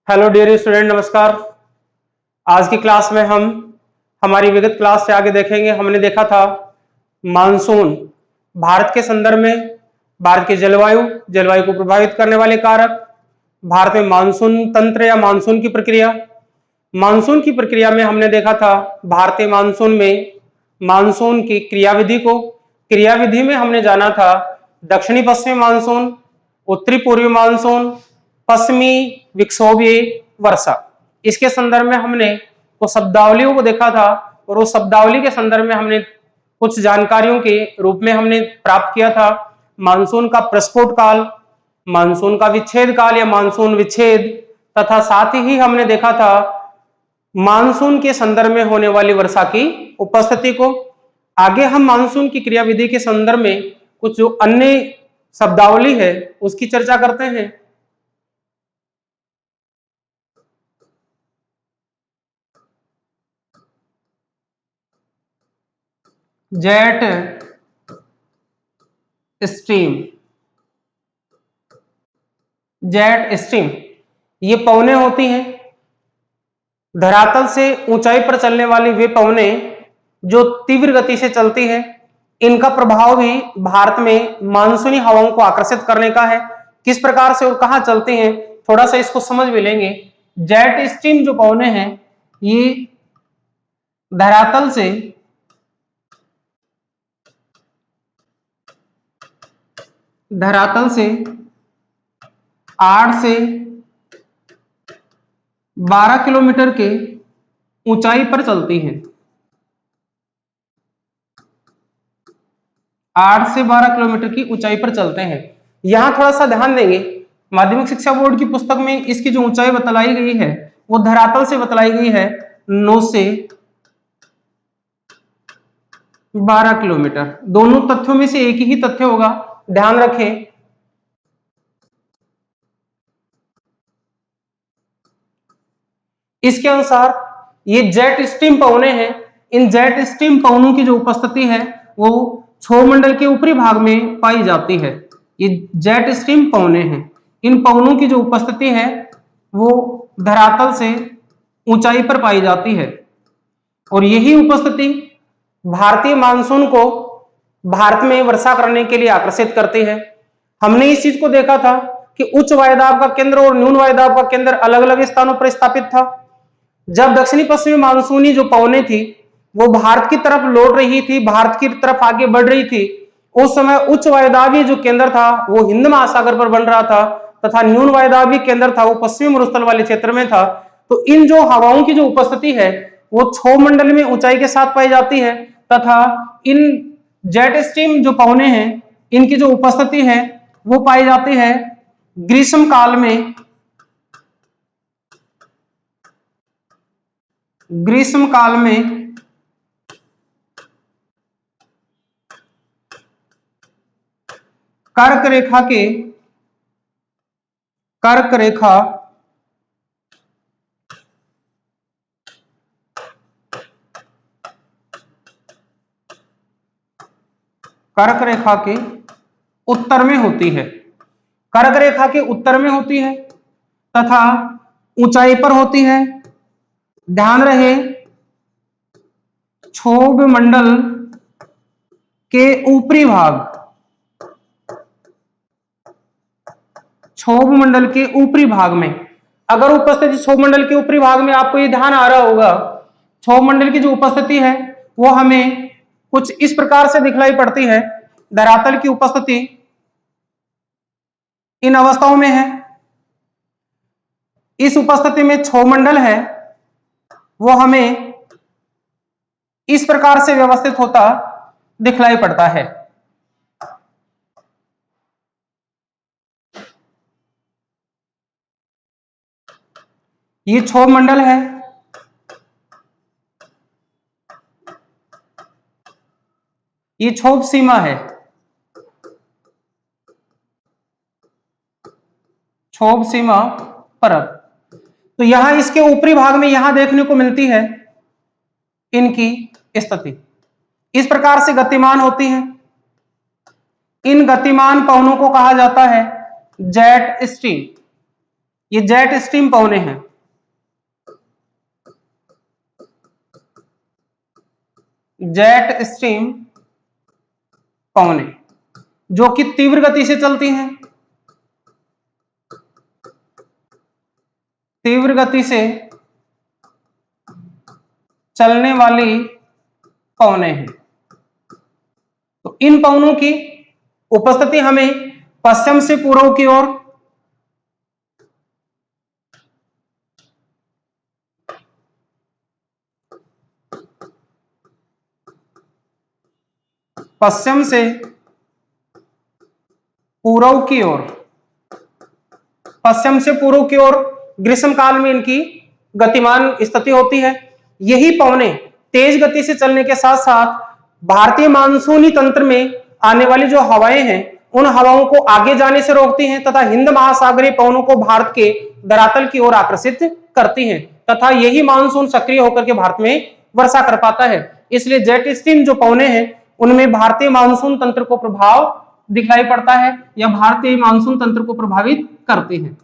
Hello dear student, नमस्कार। आज की क्लास में हम हमारी विगत क्लास से आगे देखेंगे। हमने देखा था मानसून भारत के संदर्भ में, भारत की जलवायु को प्रभावित करने वाले कारक, भारत में मानसून तंत्र या मानसून की प्रक्रिया में हमने देखा था भारतीय मानसून में मानसून की क्रियाविधि को। क्रियाविधि में हमने जाना था दक्षिणी पश्चिमी मानसून, उत्तरी पूर्वी मानसून, पश्चिमी विक्षोभीय वर्षा। इसके संदर्भ में हमने कुछ शब्दावलियों को देखा था और उस शब्दावली के संदर्भ में हमने कुछ जानकारियों के रूप में हमने प्राप्त किया था मानसून का प्रस्फोट काल, मानसून का विच्छेद काल या मानसून विच्छेद, तथा साथ ही हमने देखा था मानसून के संदर्भ में होने वाली वर्षा की उपस्थिति को। आगे हम मानसून की क्रियाविधि के संदर्भ में कुछ जो अन्य शब्दावली है उसकी चर्चा करते हैं। जेट स्ट्रीम, जेट स्ट्रीम ये पवनें होती हैं धरातल से ऊंचाई पर चलने वाली वे पवनें जो तीव्र गति से चलती है। इनका प्रभाव भी भारत में मानसूनी हवाओं को आकर्षित करने का है। किस प्रकार से और कहां चलती हैं थोड़ा सा इसको समझ भी लेंगे। जेट स्ट्रीम जो पवनें हैं ये धरातल से धरातल से 8 से 12 किलोमीटर के ऊंचाई पर चलती हैं। 8 से 12 किलोमीटर की ऊंचाई पर चलते हैं। यहां थोड़ा सा ध्यान देंगे, माध्यमिक शिक्षा बोर्ड की पुस्तक में इसकी जो ऊंचाई बतलाई गई है वो धरातल से बतलाई गई है 9 से 12 किलोमीटर। दोनों तथ्यों में से एक ही तथ्य होगा, ध्यान रखें। इसके अनुसार ये जेट स्ट्रीम पवने हैं। इन जेट स्ट्रीम पवनों की जो उपस्थिति है वो क्षोभ मंडल के ऊपरी भाग में पाई जाती है। ये जेट स्ट्रीम पवने हैं। इन पवनों की जो उपस्थिति है वो धरातल से ऊंचाई पर पाई जाती है और यही उपस्थिति भारतीय मानसून को भारत में वर्षा करने के लिए आकर्षित करती है। हमने इस चीज को देखा था कि उच्च वायुदाब का केंद्र और न्यून वायुदाब का केंद्र अलग अलग स्थानों पर स्थापित था। जब दक्षिणी पश्चिमी मानसूनी जो पवनें थी वो भारत की तरफ लौट रही थी, भारत की तरफ आगे बढ़ रही थी, उस समय उच्च वायुदाबीय जो केंद्र था वो हिंद महासागर पर बन रहा था तथा न्यून वायुदाबीय केंद्र था वो पश्चिमी मरुस्थल वाले क्षेत्र में था। तो इन जो हवाओं की जो उपस्थिति है वो क्षोभ मंडल में ऊंचाई के साथ पाई जाती है तथा इन जेट स्ट्रीम जो पवने हैं इनकी जो उपस्थिति है वो पाई जाती है ग्रीष्म काल में। ग्रीष्म काल में कर्क रेखा के उत्तर में होती है। कर्क रेखा के उत्तर में होती है तथा ऊंचाई पर होती है। ध्यान रहे क्षोभ मंडल के ऊपरी भाग, क्षोभ मंडल के ऊपरी भाग में अगर उपस्थिति क्षोभ मंडल के ऊपरी भाग में आपको ये ध्यान आ रहा होगा, क्षोभ मंडल की जो उपस्थिति है वो हमें कुछ इस प्रकार से दिखलाई पड़ती है। धरातल की उपस्थिति इन अवस्थाओं में है। इस उपस्थिति में क्षोभ मंडल है वो हमें इस प्रकार से व्यवस्थित होता दिखलाई पड़ता है। ये क्षोभ मंडल है, ये क्षोभ सीमा है, क्षोभ सीमा परत। तो यहां इसके ऊपरी भाग में यहां देखने को मिलती है इनकी स्थिति इस प्रकार से गतिमान होती है। इन गतिमान पवनों को कहा जाता है जेट स्ट्रीम। ये जेट स्ट्रीम पवने हैं। जेट स्ट्रीम पवने जो कि तीव्र गति से चलती हैं, तीव्र गति से चलने वाली पवने हैं। तो इन पवनों की उपस्थिति हमें पश्चिम से पूर्व की ओर, पश्चिम से पूर्व की ओर, पश्चिम से पूर्व की ओर ग्रीष्म काल में इनकी गतिमान स्थिति होती है। यही पवने तेज गति से चलने के साथ साथ भारतीय मानसूनी तंत्र में आने वाली जो हवाएं हैं उन हवाओं को आगे जाने से रोकती हैं तथा हिंद महासागरीय पवनों को भारत के धरातल की ओर आकर्षित करती हैं तथा यही मानसून सक्रिय होकर के भारत में वर्षा कर पाता है। इसलिए जेट स्ट्रीम जो पवने हैं उनमें भारतीय मानसून तंत्र को प्रभाव दिखाई पड़ता है या भारतीय मानसून तंत्र को प्रभावित करते हैं।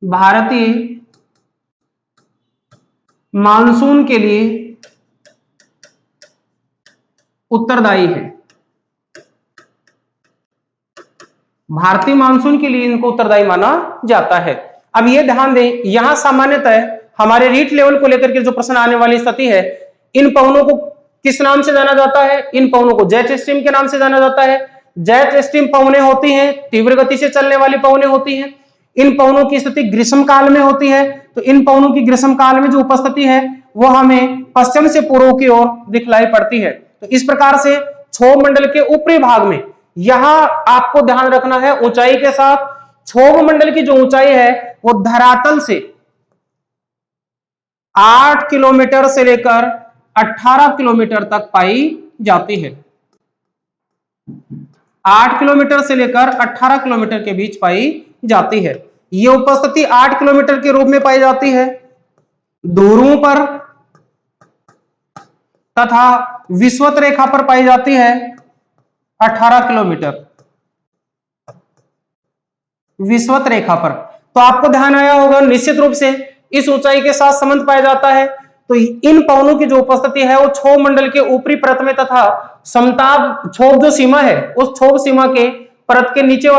भारतीय मानसून के लिए उत्तरदायी है, भारतीय मानसून के लिए इनको उत्तरदायी माना जाता है। अब ये ध्यान दें, यहां सामान्यतः हमारे रीट लेवल को लेकर के जो प्रश्न आने वाली स्थिति है, इन पवनों को किस नाम से जाना जाता है? इन पवनों को जेट स्ट्रीम के नाम से जाना जाता है। जेट स्ट्रीम पवनें होती हैं, तीव्र गति से चलने वाली पवनें होती हैं। इन पवनों की स्थिति ग्रीष्म काल में होती है। तो इन पवनों की ग्रीष्म काल में जो उपस्थिति है वो हमें पश्चिम से पूर्व की ओर दिखलाई पड़ती है। तो इस प्रकार से क्षोभ मंडल के ऊपरी भाग में, यहां आपको ध्यान रखना है ऊंचाई के साथ, क्षोभ मंडल की जो ऊंचाई है वो धरातल से 8 किलोमीटर से लेकर 18 किलोमीटर तक पाई जाती है। 8 किलोमीटर से लेकर 18 किलोमीटर के बीच पाई जाती है। यह उपस्थिति 8 किलोमीटर के रूप में पाई जाती है ध्रुवों पर तथा विषुवत रेखा पर पाई जाती है 18 किलोमीटर विषुवत रेखा पर। तो आपको ध्यान आया होगा, निश्चित रूप से इस ऊंचाई के साथ संबंध पाया जाता है। तो इन पवनों की जो उपस्थिति है वो क्षोभ मंडल के ऊपरी परत में तथा समताप क्षोभ जो सीमा है उस क्षोभ सीमा के परत के नीचे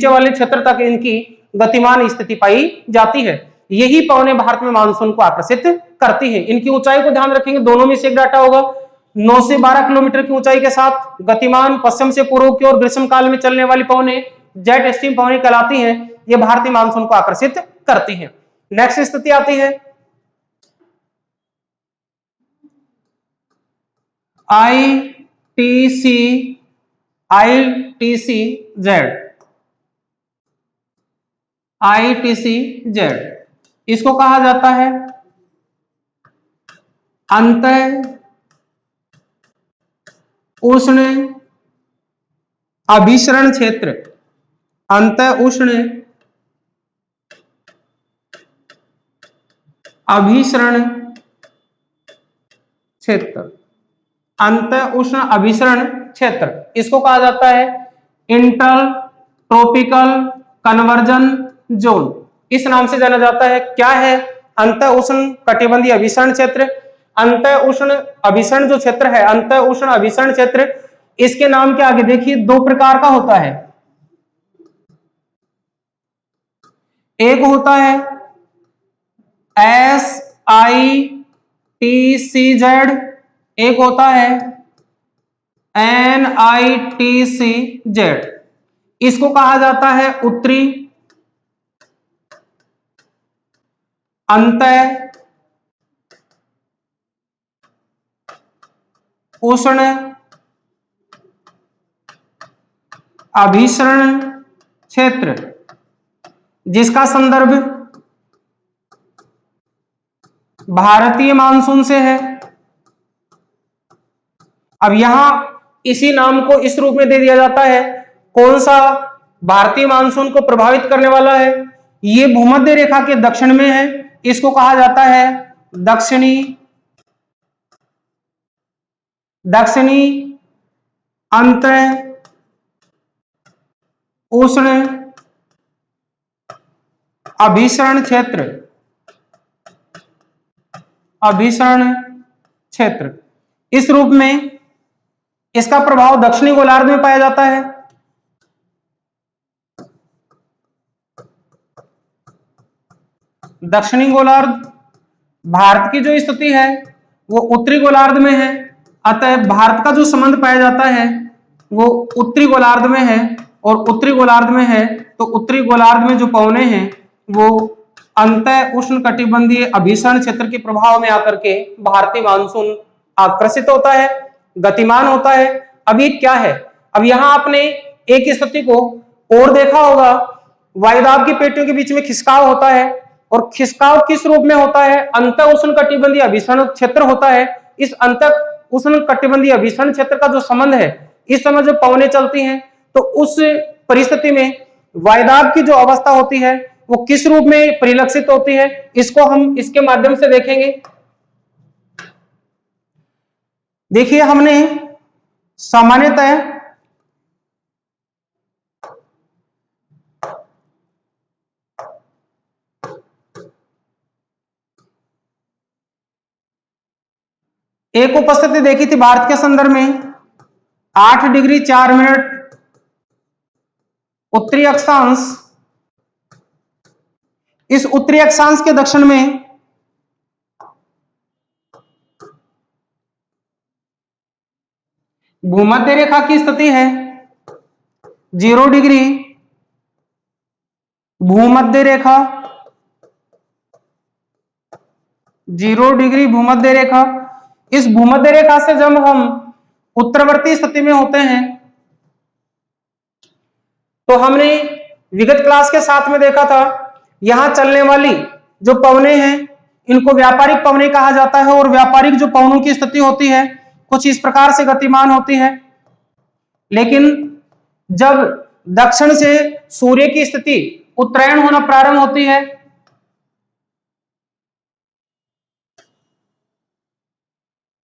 वाले क्षेत्र तक इनकी गतिमान स्थिति पाई जाती है। यही पवनें भारत में मानसून को आकर्षित करती हैं। इनकी ऊंचाई को ध्यान रखेंगे, दोनों में से एक डाटा होगा। 9 से 12 किलोमीटर की ऊंचाई के साथ गतिमान पश्चिम से पूर्व की ओर ग्रीष्म काल में चलने वाली पवनें जेट स्ट्रीम पवनें कहलाती हैं। ये भारतीय मानसून को आकर्षित करती हैं। नेक्स्ट स्थिति आती है आईटीसी जेड। आईटीसी जेड इसको कहा जाता है अंतः उष्ण अभिसरण क्षेत्र। अंतः उष्ण अभिसरण क्षेत्र। अंतः उष्ण अभिसरण क्षेत्र इसको कहा जाता है इंटर ट्रॉपिकल कन्वर्जन जोन, इस नाम से जाना जाता है। क्या है अंतः उष्ण कटिबंधीय अभिसरण क्षेत्र? अंतः उष्ण अभिसरण जो क्षेत्र है, अंतः उष्ण अभिसरण क्षेत्र, इसके नाम के आगे देखिए 2 प्रकार का होता है। एक होता है SITCZ, एक होता है NITCZ। इसको कहा जाता है उत्तरी अंतः उष्ण अभिसरण क्षेत्र, जिसका संदर्भ भारतीय मानसून से है। अब यहां इसी नाम को इस रूप में दे दिया जाता है। कौन सा भारतीय मानसून को प्रभावित करने वाला है? ये भूमध्य रेखा के दक्षिण में है, इसको कहा जाता है दक्षिणी अंतः उष्ण अभिसरण क्षेत्र, अभिसरण क्षेत्र, इस रूप में इसका प्रभाव दक्षिणी गोलार्ध में पाया जाता है। दक्षिणी गोलार्ध, भारत की जो स्थिति है वो उत्तरी गोलार्ध में है, अतः भारत का जो संबंध पाया जाता है वो उत्तरी गोलार्ध में है, और उत्तरी गोलार्ध में है तो उत्तरी गोलार्ध में जो पवने हैं वो अंतः उष्णकटिबंधीय अभिसरण क्षेत्र के प्रभाव में आकर के भारतीय मानसून आकर्षित होता है, गतिमान होता है। अब ये क्या है, अब यहां आपने एक स्थिति को और देखा होगा, वायुदाब की पेटियों के बीच में खिसकाव होता है, और खिसकाव किस रूप में होता है, अंतः उष्णकटिबंधीय अभिसरण क्षेत्र होता है। इस अंतः उष्णकटिबंधीय अभिसरण क्षेत्र का जो संबंध है, इस समय जब पवनें चलती हैं तो उस परिस्थिति में वायुदाब की जो अवस्था होती है वो किस रूप में परिलक्षित होती है, इसको हम इसके माध्यम से देखेंगे। देखिए, हमने सामान्यतः एक उपस्थिति देखी थी भारत के संदर्भ में 8 डिग्री 4 मिनट उत्तरी अक्षांश, इस उत्तरी अक्षांश के दक्षिण में भूमध्य रेखा की स्थिति है 0 डिग्री, भूमध्य रेखा 0 डिग्री भूमध्य रेखा। इस भूमध्य रेखा से जब हम उत्तरवर्ती स्थिति में होते हैं तो हमने विगत क्लास के साथ में देखा था, यहां चलने वाली जो पवनें हैं इनको व्यापारिक पवनें कहा जाता है, और व्यापारिक जो पवनों की स्थिति होती है कुछ इस प्रकार से गतिमान होती है। लेकिन जब दक्षिण से सूर्य की स्थिति उत्तरायण होना प्रारंभ होती है,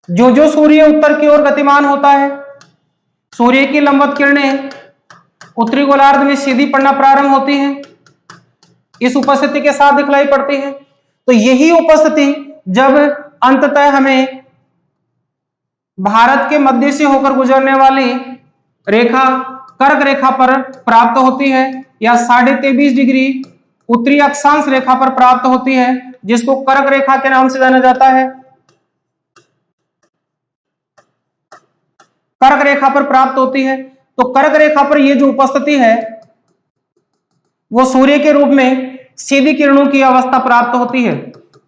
जो जो सूर्य उत्तर की ओर गतिमान होता है, सूर्य की लंबवत किरणें उत्तरी गोलार्ध में सीधी पड़ना प्रारंभ होती हैं, इस उपस्थिति के साथ दिखलाई पड़ती है। तो यही उपस्थिति जब अंततः हमें भारत के मध्य से होकर गुजरने वाली रेखा कर्क रेखा पर प्राप्त होती है, या 23.5 डिग्री उत्तरी अक्षांश रेखा पर प्राप्त होती है, जिसको कर्क रेखा के नाम से जाना जाता है। कर्क रेखा पर प्राप्त होती है, तो कर्क रेखा पर ये जो उपस्थिति है वो सूर्य के रूप में सीधी किरणों की अवस्था प्राप्त होती है।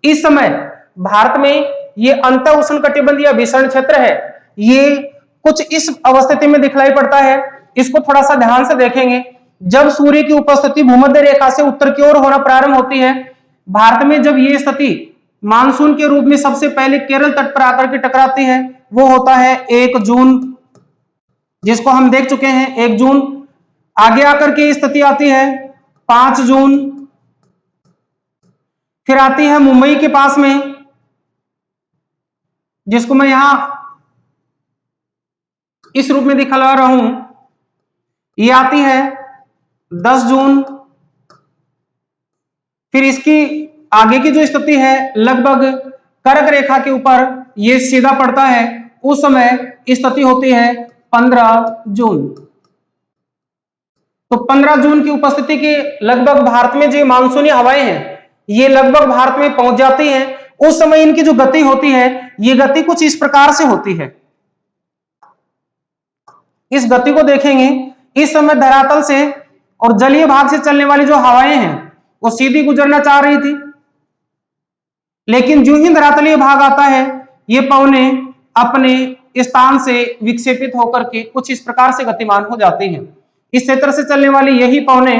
इस समय भारत में ये अंतः उष्णकटिबंधीय अभिसरण क्षेत्र है, ये कुछ इस अवस्थिति में दिखलाई पड़ता है। इसको थोड़ा सा ध्यान से देखेंगे। जब सूर्य की उपस्थिति भूमध्य रेखा से उत्तर की ओर होना प्रारंभ होती है, भारत में जब ये स्थिति मानसून के रूप में सबसे पहले केरल तट पर आकर के टकराती है, वो होता है 1 जून, जिसको हम देख चुके हैं 1 जून। आगे आकर के स्थिति आती है 5 जून, फिर आती है मुंबई के पास में, जिसको मैं यहां इस रूप में दिखा रहा हूं, ये आती है 10 जून। फिर इसकी आगे की जो स्थिति है लगभग कर्क रेखा के ऊपर ये सीधा पड़ता है, उस समय स्थिति होती है 15 जून। तो 15 जून की उपस्थिति के लगभग भारत में जो मानसूनी हवाएं हैं ये लगभग भारत में पहुंच जाती हैं। उस समय इनकी जो गति होती है ये गति कुछ इस प्रकार से होती है। इस गति को देखेंगे, इस समय धरातल से और जलीय भाग से चलने वाली जो हवाएं हैं वो सीधी गुजरना चाह रही थी, लेकिन जो ही धरातलीय भाग आता है ये पवने अपने स्थान से विक्षेपित होकर के कुछ इस प्रकार से गतिमान हो जाती हैं। इस क्षेत्र से चलने वाली यही पवने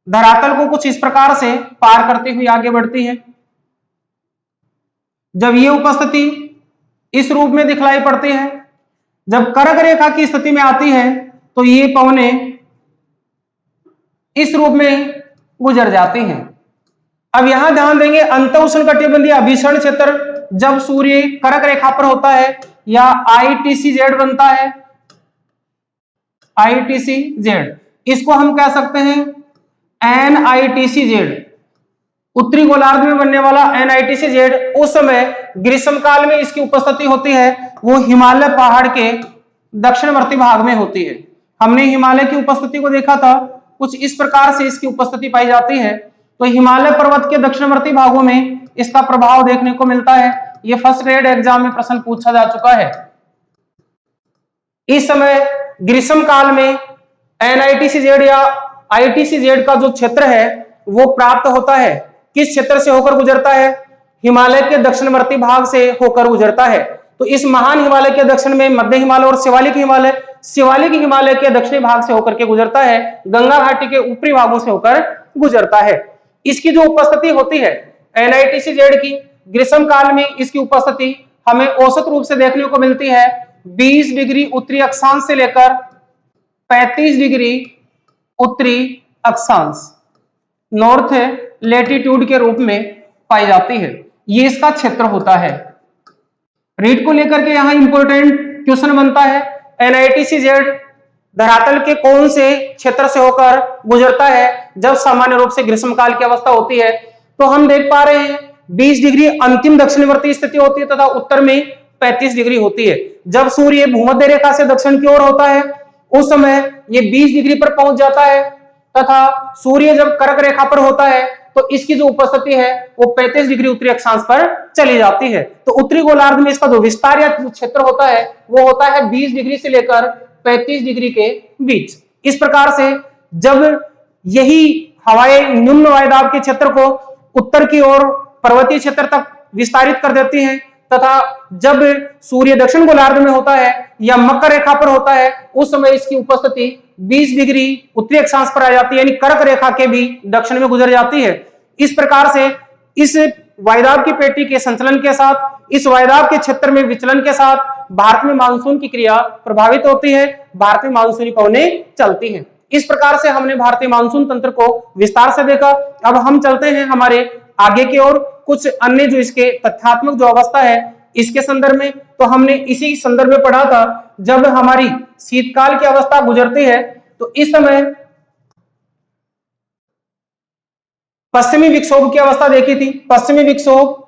धरातल को कुछ इस प्रकार से पार करती हुई आगे बढ़ती हैं। जब ये उपस्थिति इस रूप में दिखलाई पड़ती है, जब कर्क रेखा की स्थिति में आती है तो ये पवने इस रूप में गुजर जाती हैं। अब यहां ध्यान देंगे, अंतः उष्णकटिबंधीय अभिसरण क्षेत्र जब सूर्य कर्क रेखा पर होता है या ITCZ बनता है, ITCZ, इसको हम कह सकते हैं NITCZ, उत्तरी गोलार्ध में बनने वाला NITCZ, उस समय ग्रीष्म काल में इसकी उपस्थिति होती है वो हिमालय पहाड़ के दक्षिणवर्ती भाग में होती है। हमने हिमालय की उपस्थिति को देखा था, कुछ इस प्रकार से इसकी उपस्थिति पाई जाती है। तो हिमालय पर्वत के दक्षिणवर्ती भागों में इसका प्रभाव देखने को मिलता है। यह फर्स्ट ग्रेड एग्जाम में प्रश्न पूछा जा चुका है। इस समय ग्रीष्म काल में NITCZ या ITCZ का जो क्षेत्र है वो प्राप्त होता है। किस क्षेत्र से होकर गुजरता है? हिमालय के दक्षिणवर्ती भाग से होकर गुजरता है। तो इस महान हिमालय के दक्षिण में मध्य हिमालय और शिवालिक हिमालय के दक्षिणी भाग से होकर के गुजरता है, गंगा घाटी के ऊपरी भागों से होकर गुजरता है। इसकी जो उपस्थिति होती है NITCZ की, ग्रीष्म काल में इसकी उपस्थिति हमें औसत रूप से देखने को मिलती है 20 डिग्री उत्तरी अक्षांश से लेकर 35 डिग्री उत्तरी अक्षांश, नॉर्थ लेटीट्यूड के रूप में पाई जाती है। ये इसका क्षेत्र होता है। रीट को लेकर के यहां इंपॉर्टेंट क्वेश्चन बनता है, NITCZ धरातल के कौन से क्षेत्र से होकर गुजरता है जब सामान्य रूप से ग्रीष्म काल की अवस्था होती है? तो हम देख पा रहे हैं 20 डिग्री अंतिम दक्षिणवर्ती स्थिति होती है तथा उत्तर में 35 डिग्री होती है। जब सूर्य भूमध्य रेखा से दक्षिण की ओर होता है उस समय ये 20 डिग्री पर पहुंच जाता है तथा सूर्य जब कर्क रेखा पर होता है तो इसकी जो उपस्थिति है वो 35 डिग्री उत्तरी अक्षांश पर चली जाती है। तो उत्तरी गोलार्ध में इसका जो विस्तार या क्षेत्र होता है वो होता है 20 डिग्री से लेकर 35 डिग्री के बीच। इस प्रकार से जब यही हवाएं निम्न वायुदाब के क्षेत्र को उत्तर की ओर पर्वतीय क्षेत्र तक विस्तारित कर देती हैं तथा जब सूर्य दक्षिण गोलार्ध में होता है या मकर रेखा पर होता है उस समय इसकी उपस्थिति 20 डिग्री उत्तरी अक्षांश पर आ जाती है, यानी कर्क रेखा के भी दक्षिण में गुजर जाती है। इस प्रकार से इस वायुदाब की पेटी के संचलन के साथ, इस वायुदाब के क्षेत्र में विचलन के साथ भारत में मानसून की क्रिया प्रभावित होती है, भारत में मानसूनी पवनें चलती हैं। इस प्रकार से हमने भारतीय मानसून तंत्र को विस्तार से देखा। अब हम चलते हैं हमारे आगे की ओर, कुछ अन्य जो इसके तथ्यात्मक जो अवस्था है इसके संदर्भ में। तो हमने इसी संदर्भ में पढ़ा था, जब हमारी शीतकाल की अवस्था गुजरती है तो इस समय पश्चिमी विक्षोभ की अवस्था देखी थी। पश्चिमी विक्षोभ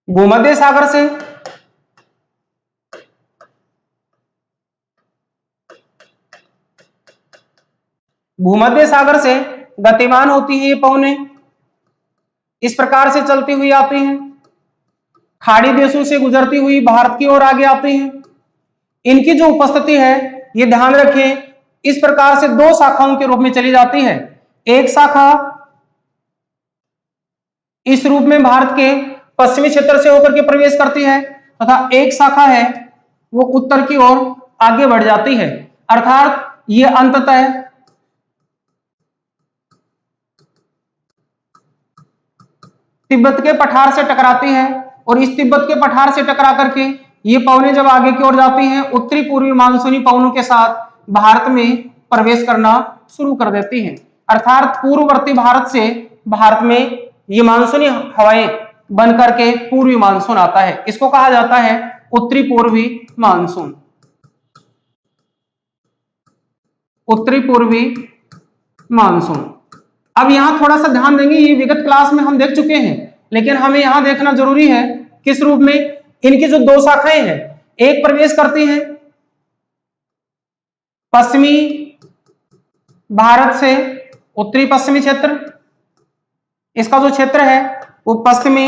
भूमध्य सागर से गतिमान होती है ये पवनें, इस प्रकार से चलती हुई आती हैं, खाड़ी देशों से गुजरती हुई भारत की ओर आगे आती हैं। इनकी जो उपस्थिति है ये ध्यान रखें, इस प्रकार से दो शाखाओं के रूप में चली जाती है। एक शाखा इस रूप में भारत के पश्चिमी क्षेत्र से होकर के प्रवेश करती है तथा एक शाखा है वो उत्तर की ओर आगे बढ़ जाती है, अर्थात ये अंततः तिब्बत के पठार से टकराती है और इस तिब्बत के पठार से टकरा करके ये पवनें जब आगे की ओर जाती हैं उत्तरी पूर्वी मानसूनी पवनों के साथ भारत में प्रवेश करना शुरू कर देती हैं, अर्थात पूर्ववर्ती भारत से भारत में ये मानसूनी हवाएं बन करके पूर्वी मानसून आता है। इसको कहा जाता है उत्तरी पूर्वी मानसून। उत्तरी पूर्वी मानसून। अब यहां थोड़ा सा ध्यान देंगे, ये विगत क्लास में हम देख चुके हैं लेकिन हमें यहां देखना जरूरी है किस रूप में। इनकी जो दो शाखाएं हैं, एक प्रवेश करती हैं पश्चिमी भारत से उत्तरी पश्चिमी क्षेत्र, इसका जो क्षेत्र है वो पश्चिमी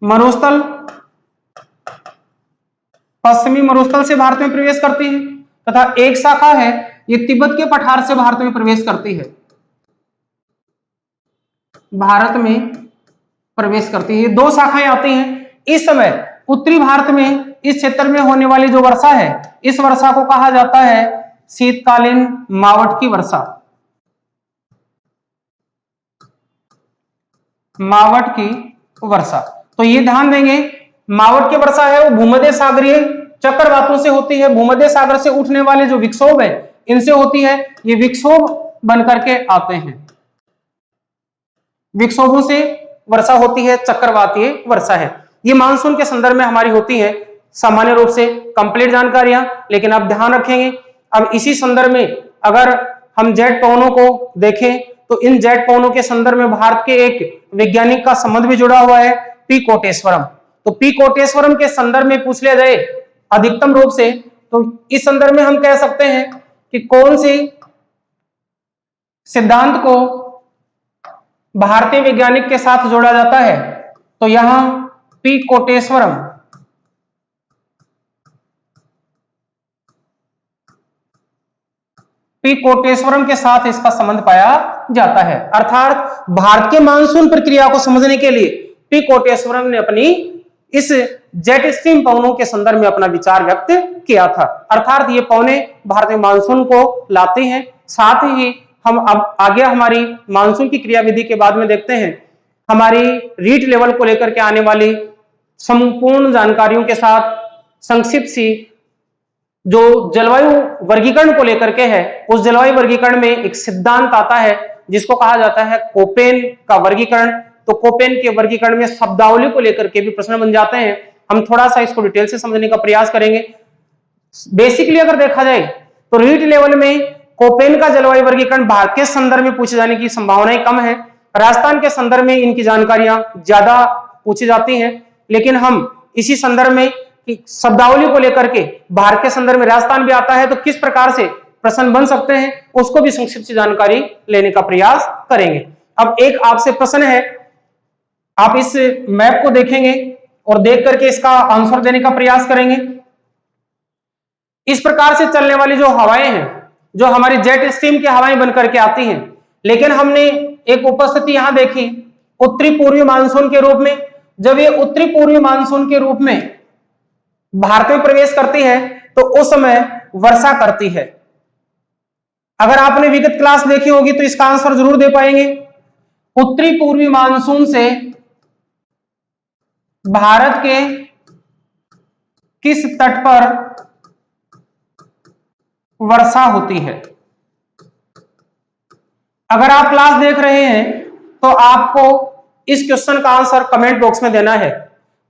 मरुस्थल से भारत में प्रवेश करती है तथा एक शाखा है ये तिब्बत के पठार से भारत में प्रवेश करती है, भारत में प्रवेश करती है। दो शाखाएं आती हैं। इस समय उत्तरी भारत में इस क्षेत्र में होने वाली जो वर्षा है इस वर्षा को कहा जाता है शीतकालीन मावठ की वर्षा। मावठ की वर्षा, तो ये ध्यान देंगे मावठ की वर्षा है वो भूमध्य सागरीय चक्रवातों से होती है, भूमध्य सागर से उठने वाले जो विक्षोभ है इनसे होती है। ये विक्षोभ बनकर के आते हैं, विक्षोभों से वर्षा होती है, चक्रवातीय वर्षा है। ये मानसून के संदर्भ में हमारी होती है सामान्य रूप से कंप्लीट जानकारियां, लेकिन आप ध्यान रखेंगे अब इसी संदर्भ में अगर हम जेट पवनों को देखें तो इन जेट पवनों के संदर्भ में भारत के एक वैज्ञानिक का संबंध भी जुड़ा हुआ है, पी कोटेश्वरम। तो पी कोटेश्वरम के संदर्भ में पूछ लिया जाए अधिकतम रूप से तो इस संदर्भ में हम कह सकते हैं कि कौन सी सिद्धांत को भारतीय वैज्ञानिक के साथ जोड़ा जाता है, तो यहां पी कोटेश्वरम पी कोटेश्वरम के साथ इसका संबंध पाया जाता है। अर्थात भारत के मानसून प्रक्रिया को समझने के लिए पी कोटेश्वरम ने अपनी इस जेट स्ट्रीम पवनों के संदर्भ में अपना विचार व्यक्त किया था। अर्थात ये पवने भारत में मानसून को लाते हैं। साथ ही हम अब आगे हमारी मानसून की क्रियाविधि के बाद में देखते हैं हमारी रीट लेवल को लेकर के आने वाली संपूर्ण जानकारियों के साथ संक्षिप्त सी जो जलवायु वर्गीकरण को लेकर के है, उस जलवायु वर्गीकरण में एक सिद्धांत आता है जिसको कहा जाता है कोपेन का वर्गीकरण। तो कोपेन के वर्गीकरण में शब्दावली को लेकर के भी प्रश्न बन जाते हैं। हम थोड़ा सा इसको डिटेल से समझने का प्रयास करेंगे। बेसिकली अगर देखा जाए तो रीट लेवल में कोपेन का जलवायु वर्गीकरण भारत के संदर्भ में पूछे जाने की संभावनाएं कम है। राजस्थान के संदर्भ में इनकी जानकारियां ज्यादा पूछी जाती हैं, लेकिन हम इसी संदर्भ में कि शब्दावली को लेकर के भारत के संदर्भ में राजस्थान भी आता है तो किस प्रकार से प्रश्न बन सकते हैं उसको भी संक्षिप्त जानकारी लेने का प्रयास करेंगे। अब एक आपसे प्रश्न है, आप इस मैप को देखेंगे और देख करके इसका आंसर देने का प्रयास करेंगे। इस प्रकार से चलने वाली जो हवाएं हैं, जो हमारी जेट स्ट्रीम की हवाएं बनकर के आती हैं, लेकिन हमने एक उपस्थिति यहां देखी उत्तरी पूर्वी मानसून के रूप में। जब ये उत्तरी पूर्वी मानसून के रूप में भारत में प्रवेश करती है तो उस समय वर्षा करती है। अगर आपने विगत क्लास देखी होगी तो इसका आंसर जरूर दे पाएंगे। उत्तरी पूर्वी मानसून से भारत के किस तट पर वर्षा होती है? अगर आप क्लास देख रहे हैं तो आपको इस क्वेश्चन का आंसर कमेंट बॉक्स में देना है।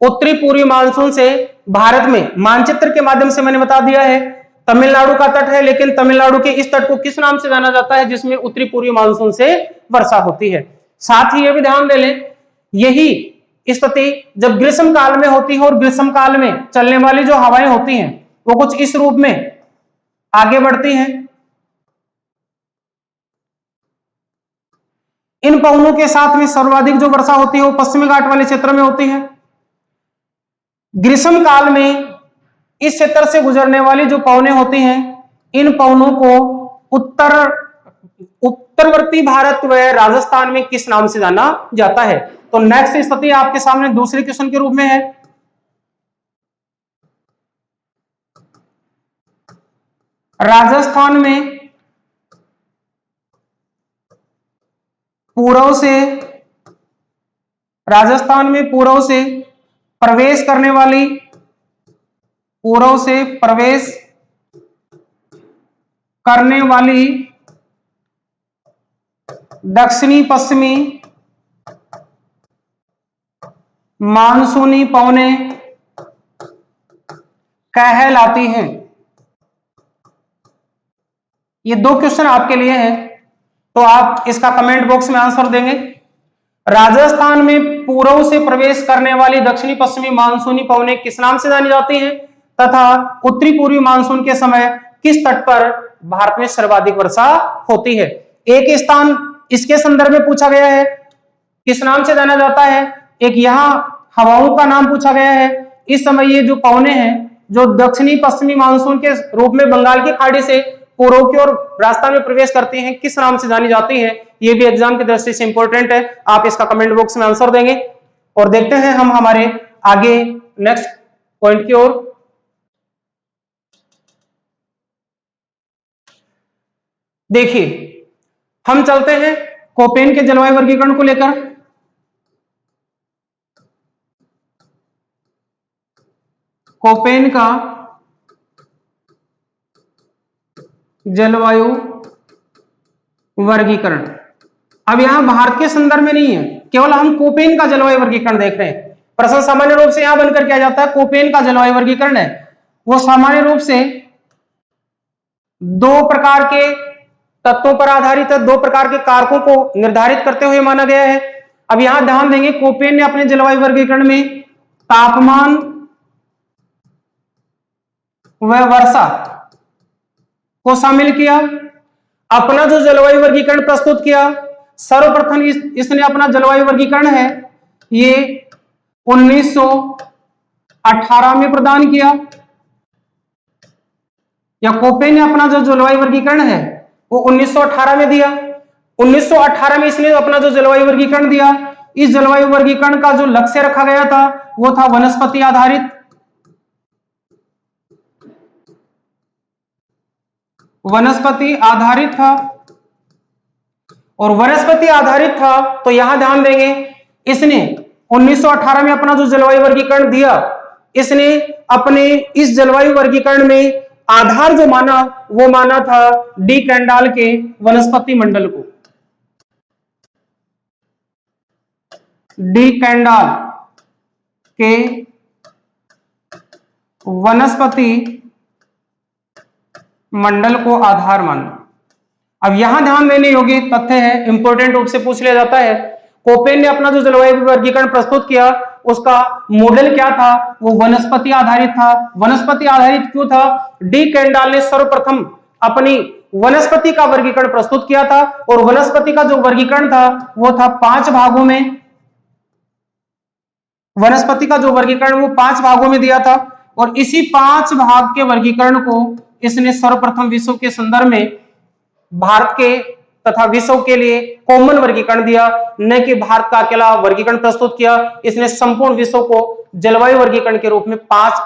उत्तरी पूर्वी मानसून से भारत में मानचित्र के माध्यम से मैंने बता दिया है तमिलनाडु का तट है, लेकिन तमिलनाडु के इस तट को किस नाम से जाना जाता है जिसमें उत्तरी पूर्वी मानसून से वर्षा होती है। साथ ही यह भी ध्यान दे लें यही स्थिति जब ग्रीष्म काल में होती है और ग्रीष्म काल में चलने वाली जो हवाएं होती हैं वो कुछ इस रूप में आगे बढ़ती हैं। इन पवनों के साथ में सर्वाधिक जो वर्षा होती है वो पश्चिमी घाट वाले क्षेत्र में होती है। ग्रीष्म काल में इस क्षेत्र से गुजरने वाली जो पवनें होती हैं इन पवनों को उत्तरवर्ती भारत व राजस्थान में किस नाम से जाना जाता है? तो नेक्स्ट स्थिति आपके सामने दूसरे क्वेश्चन के रूप में है। राजस्थान में पूर्व से प्रवेश करने वाली दक्षिणी पश्चिमी मानसूनी पवनें कहलाती हैं। ये दो क्वेश्चन आपके लिए हैं तो आप इसका कमेंट बॉक्स में आंसर देंगे। राजस्थान में पूर्व से प्रवेश करने वाली दक्षिणी पश्चिमी मानसूनी पवनें किस नाम से जानी जाती हैं तथा उत्तरी पूर्वी मानसून के समय किस तट पर भारत में सर्वाधिक वर्षा होती है? एक स्थान इसके संदर्भ में पूछा गया है किस नाम से जाना जाता है, एक यहां हवाओं का नाम पूछा गया है। इस समय ये जो पवनें हैं जो दक्षिणी पश्चिमी मानसून के रूप में बंगाल की खाड़ी से पूर्व की ओर राजस्थान में प्रवेश करती हैं किस नाम से जानी जाती है? ये भी एग्जाम की दृष्टि से इंपॉर्टेंट है। आप इसका कमेंट बॉक्स में आंसर देंगे और देखते हैं हम हमारे आगे नेक्स्ट पॉइंट की ओर। देखिए हम चलते हैं कोपेन के जलवायु वर्गीकरण को लेकर। कोपेन का जलवायु वर्गीकरण अब यहां भारत के संदर्भ में नहीं है, केवल हम कोपेन का जलवायु वर्गीकरण देख रहे हैं। प्रश्न सामान्य रूप से यहां बनकर क्या जाता है, कोपेन का जलवायु वर्गीकरण है वो सामान्य रूप से दो प्रकार के तत्वों पर आधारित है, दो प्रकार के कारकों को निर्धारित करते हुए माना गया है। अब यहां ध्यान देंगे, कोपेन ने अपने जलवायु वर्गीकरण में तापमान व वर्षा को शामिल किया। अपना जो जलवायु वर्गीकरण प्रस्तुत किया, सर्वप्रथम इसने अपना जलवायु वर्गीकरण है ये 1918 में प्रदान किया, या कोपेन ने अपना जो जलवायु वर्गीकरण है वो 1918 में दिया। 1918 में इसने अपना जो जलवायु वर्गीकरण दिया, इस जलवायु वर्गीकरण का जो लक्ष्य रखा गया था वो था वनस्पति आधारित। वनस्पति आधारित था, और वनस्पति आधारित था तो यहां ध्यान देंगे, इसने 1918 में अपना जो जलवायु वर्गीकरण दिया, इसने अपने इस जलवायु वर्गीकरण में आधार जो माना वो माना था डी कैंडाल के वनस्पति मंडल को। डी कैंडाल के वनस्पति मंडल को आधार मानना। अब यहां ध्यान देने योग्य तथ्य है, इंपॉर्टेंट रूप से पूछ लिया जाता है, कोपेन ने अपना जो जलवायु वर्गीकरण प्रस्तुत किया उसका मॉडल क्या था, वो वनस्पति आधारित था। वनस्पति आधारित क्यों था, डी कैंडाल ने सर्वप्रथम अपनी वनस्पति का वर्गीकरण प्रस्तुत किया था, और वनस्पति का जो वर्गीकरण था वो था 5 भागों में। वनस्पति का जो वर्गीकरण वो 5 भागों में दिया था, और इसी 5 भाग के वर्गीकरण को इसने सर्वप्रथम विश्व के संदर्भ में भारत के तथा विश्व के लिए कॉमन वर्गीकरण दिया, न कि भारत का अकेला वर्गीकरण प्रस्तुत किया। इसने संपूर्ण विश्व को जलवायु वर्गीकरण के रूप में 5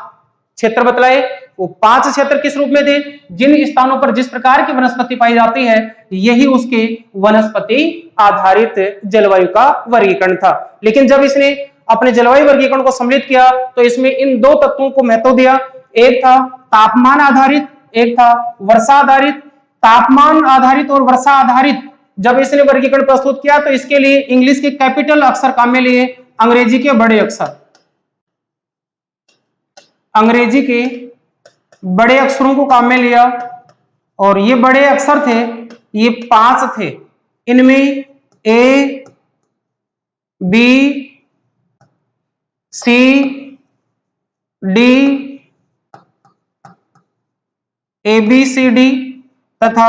क्षेत्र बतलाए। वो 5 क्षेत्र किस रूप में थे, जिन स्थानों पर जिस प्रकार की वनस्पति पाई जाती है यही उसके वनस्पति आधारित जलवायु का वर्गीकरण था। लेकिन जब इसने अपने जलवायु वर्गीकरण को सम्मिलित किया तो इसमें इन 2 तत्वों को महत्व दिया, एक था तापमान आधारित, एक था वर्षा आधारित। तापमान आधारित और वर्षा आधारित जब इसने वर्गीकरण प्रस्तुत किया तो इसके लिए इंग्लिश के कैपिटल अक्षर काम में लिए, अंग्रेजी के बड़े अक्षर, अंग्रेजी के बड़े अक्षरों को काम में लिया, और ये बड़े अक्षर थे, ये 5 थे। इनमें A, B, C, D, A B C D तथा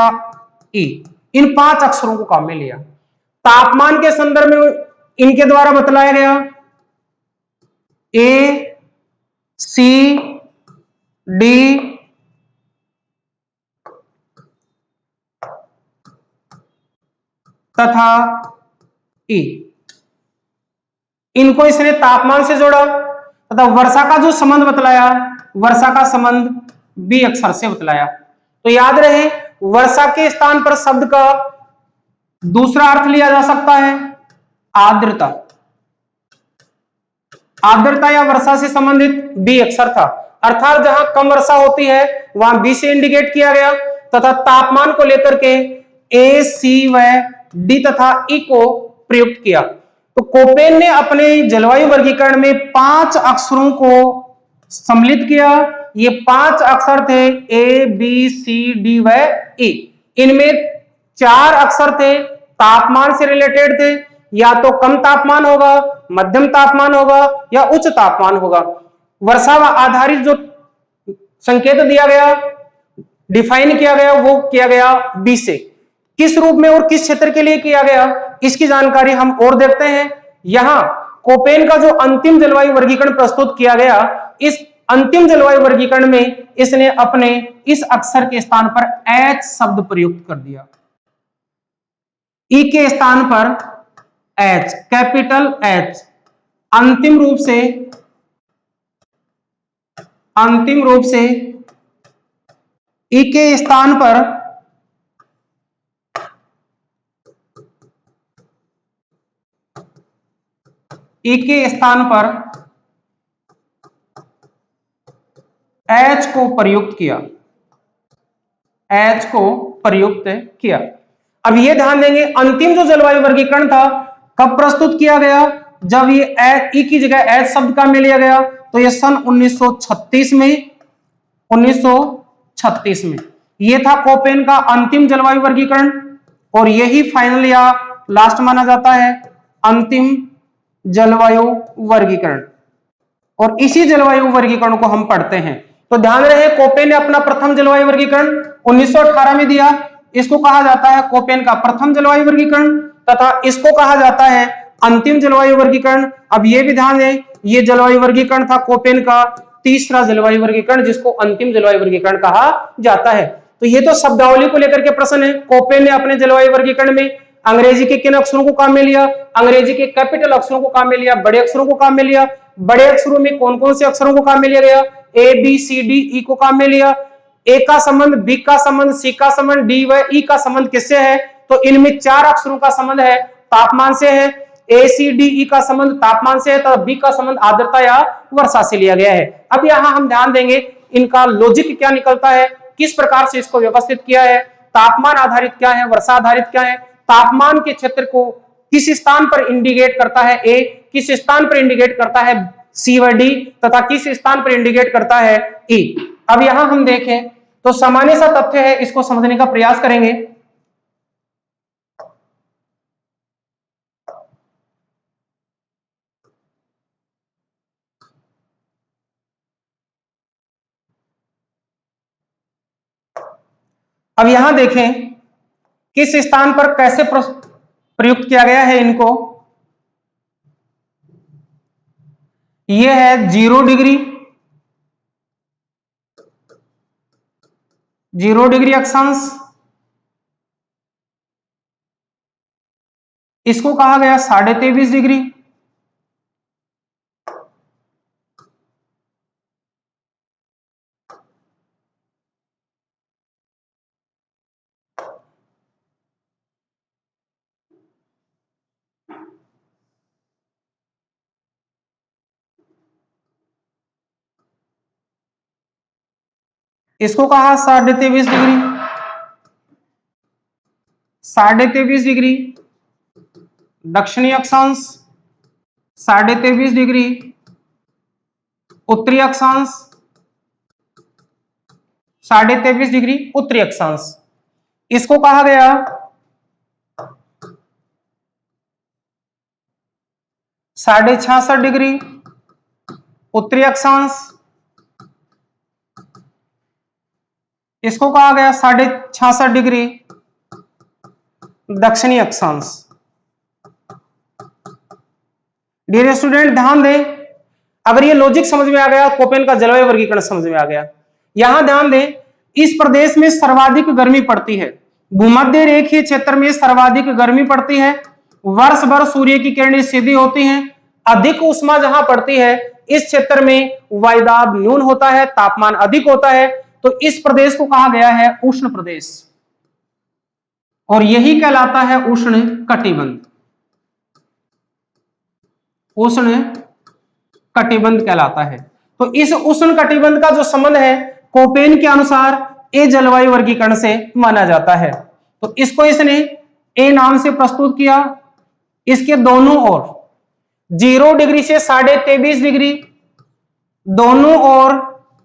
ई, इन 5 अक्षरों को काम में लिया। तापमान के संदर्भ में इनके द्वारा बतलाया गया ए, सी, डी, तथा ई, इनको इसने तापमान से जोड़ा। तथा वर्षा का जो संबंध बतलाया, वर्षा का संबंध बी अक्षर से बतलाया। तो याद रहे, वर्षा के स्थान पर शब्द का दूसरा अर्थ लिया जा सकता है आर्द्रता। आर्द्रता या वर्षा से संबंधित बी अक्षर था, अर्थात जहां कम वर्षा होती है वहां बी से इंडिकेट किया गया। तथा तापमान को लेकर के ए, सी व डी तथा ई को प्रयुक्त किया। तो कोपेन ने अपने जलवायु वर्गीकरण में 5 अक्षरों को सम्मिलित किया। ये 5 अक्षर थे ए, बी, सी, डी व ई। इनमें 4 अक्षर थे तापमान से रिलेटेड थे, या तो कम तापमान होगा, मध्यम तापमान होगा या उच्च तापमान होगा। वर्षा आधारित जो संकेत दिया गया, डिफाइन किया गया, वो किया गया बी से। किस रूप में और किस क्षेत्र के लिए किया गया, इसकी जानकारी हम और देखते हैं। यहां कोपेन का जो अंतिम जलवायु वर्गीकरण प्रस्तुत किया गया, इस अंतिम जलवायु वर्गीकरण में इसने अपने इस अक्षर के स्थान पर एच शब्द प्रयुक्त कर दिया। ई के स्थान पर एच, कैपिटल एच। अंतिम रूप से ई के स्थान पर एच को प्रयुक्त किया। अब ये ध्यान देंगे, अंतिम जो जलवायु वर्गीकरण था कब प्रस्तुत किया गया? जब ये ई की जगह एच शब्द का में लिया गया, तो ये सन 1936 में, 1936 में ये था कोपेन का अंतिम जलवायु वर्गीकरण, और यही फाइनल या लास्ट माना जाता है अंतिम जलवायु वर्गीकरण। और इसी जलवायु वर्गीकरण को हम पढ़ते हैं। तो ध्यान रहे, कोपेन ने अपना प्रथम जलवायु वर्गीकरण 1918 में दिया। इसको कहा जाता है कोपेन का प्रथम जलवायु वर्गीकरण, तथा इसको कहा जाता है अंतिम जलवायु वर्गीकरण। अब ये भी ध्यान दें, ये जलवायु वर्गीकरण था कोपेन का तीसरा जलवायु वर्गीकरण, जिसको अंतिम जलवायु वर्गीकरण कहा जाता है। तो ये तो शब्दावली को लेकर के प्रश्न है। कोपेन ने अपने जलवायु वर्गीकरण में अंग्रेजी के किन अक्षरों को काम में लिया? अंग्रेजी के कैपिटल अक्षरों को काम में लिया, बड़े अक्षरों को काम में लिया। बड़े अक्षरों में कौन कौन से अक्षरों को काम में लिया गया? ए बी सी डी ई को काम में लिया। ए का संबंध, बी का संबंध, सी का संबंध, डी व ई का संबंध किससे है? तो इनमें चार अक्षरों का संबंध है, तापमान से है। ए सी डी ई का संबंध तापमान से है, तथा बी का संबंध आर्द्रता या वर्षा से लिया गया है। अब यहां हम ध्यान देंगे इनका लॉजिक क्या निकलता है, किस प्रकार से इसको व्यवस्थित किया है। तापमान आधारित क्या है, वर्षा आधारित क्या है? तापमान के क्षेत्र को किस स्थान पर इंडिकेट करता है? ए। किस स्थान पर इंडिकेट करता है? सी व डी। तथा किस स्थान पर इंडिकेट करता है? ई। अब यहां हम देखें तो सामान्य सा तथ्य है, इसको समझने का प्रयास करेंगे। अब यहां देखें किस स्थान पर कैसे प्रयुक्त किया गया है इनको। यह है 0 डिग्री, 0 डिग्री अक्षांश। इसको कहा गया 23.5 डिग्री। इसको कहा 23.5 डिग्री, 23.5 डिग्री दक्षिणी अक्षांश, 23.5 डिग्री उत्तरी अक्षांश, 23.5 डिग्री उत्तरी अक्षांश। इसको कहा गया 66.5 डिग्री उत्तरी अक्षांश। इसको कहा गया 66.5 डिग्री दक्षिणी अक्षांश। डियर स्टूडेंट ध्यान दें, अगर ये लॉजिक समझ में आ गया, कोपेन का जलवायु वर्गीकरण समझ में आ गया। यहां ध्यान दें, इस प्रदेश में सर्वाधिक गर्मी पड़ती है, भूमध्य रेखीय क्षेत्र में सर्वाधिक गर्मी पड़ती है, वर्ष भर सूर्य की किरणें सीधी होती हैं, अधिक उष्मा जहां पड़ती है इस क्षेत्र में वायुदाब न्यून होता है, तापमान अधिक होता है। तो इस प्रदेश को कहा गया है उष्ण प्रदेश, और यही कहलाता है उष्ण कटिबंध। उष्ण कटिबंध कहलाता है। तो इस उष्ण कटिबंध का जो संबंध है कोपेन के अनुसार ए जलवायु वर्गीकरण से माना जाता है। तो इसको इसने ए नाम से प्रस्तुत किया। इसके दोनों ओर 0 डिग्री से 23.5 डिग्री दोनों ओर